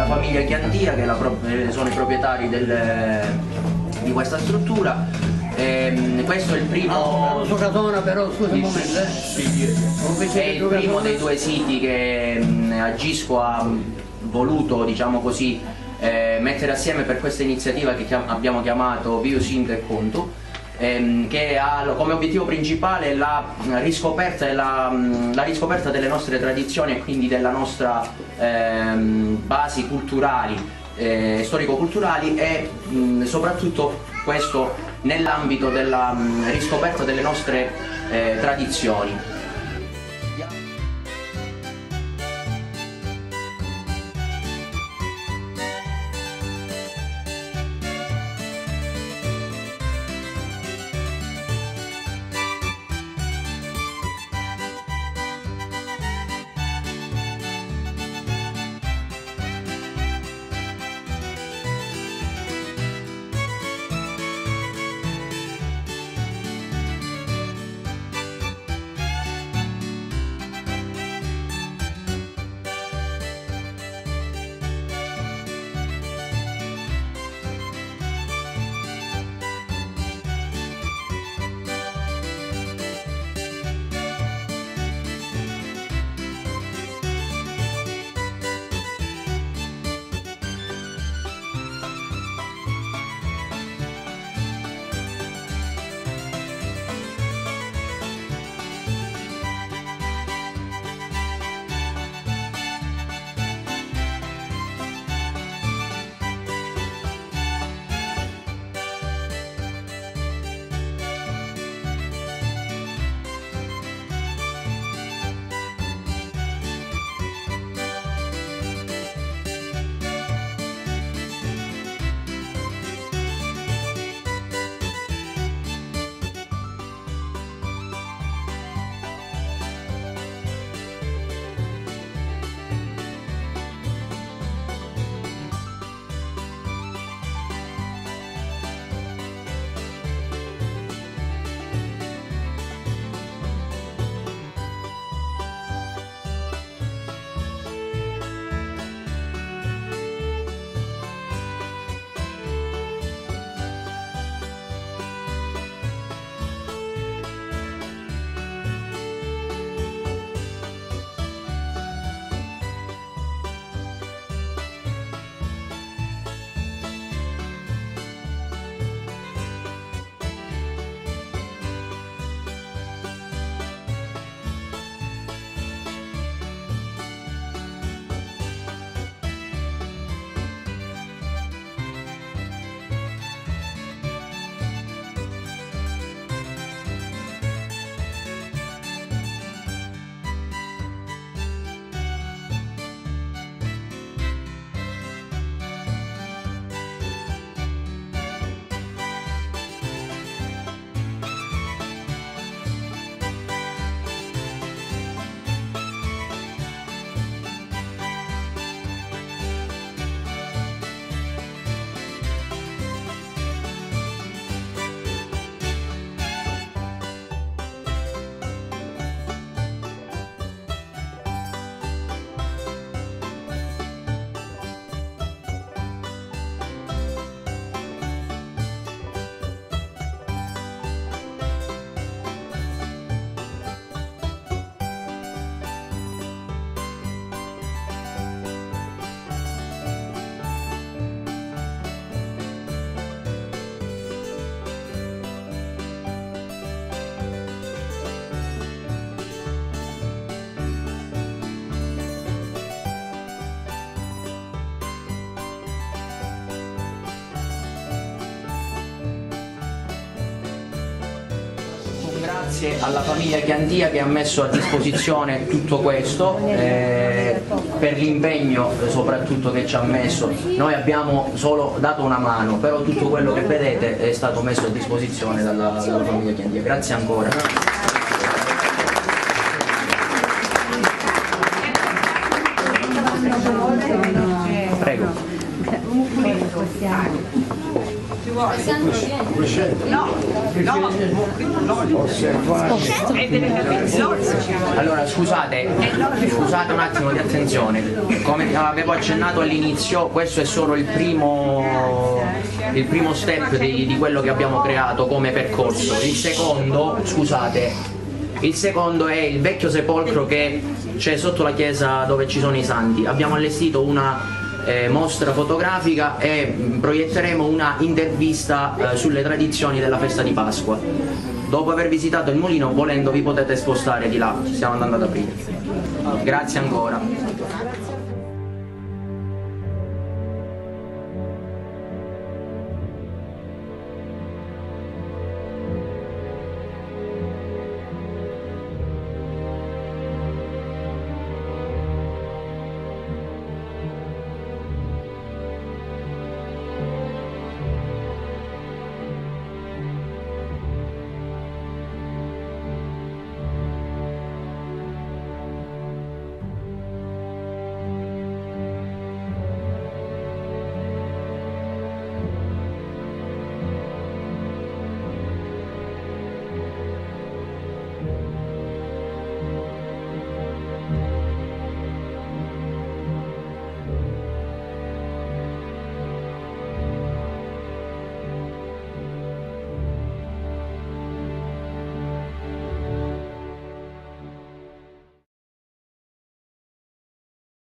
famiglia Chiantia, che sono i proprietari di questa struttura. Questo è il primo. Però scusa un momento. È il primo dei due siti che Agisco ha voluto, diciamo così, mettere assieme per questa iniziativa che abbiamo chiamato Viu Sinto e Contu, che ha come obiettivo principale la riscoperta delle nostre tradizioni e quindi della nostra basi culturali, storico-culturali, e soprattutto questo nell'ambito della riscoperta delle nostre tradizioni. Grazie alla famiglia Chiantia che ha messo a disposizione tutto questo, per l'impegno soprattutto che ci ha messo. Noi abbiamo solo dato una mano, però tutto quello che vedete è stato messo a disposizione dalla famiglia Chiantia. Grazie ancora. Prego. Allora scusate un attimo di attenzione, come avevo accennato all'inizio, questo è solo il primo step di quello che abbiamo creato come percorso. Il secondo è il vecchio sepolcro che c'è sotto la chiesa dove ci sono i santi. Abbiamo allestito una mostra fotografica e proietteremo una intervista sulle tradizioni della festa di Pasqua. Dopo aver visitato il mulino, volendo vi potete spostare di là, stiamo andando ad aprire. Grazie ancora.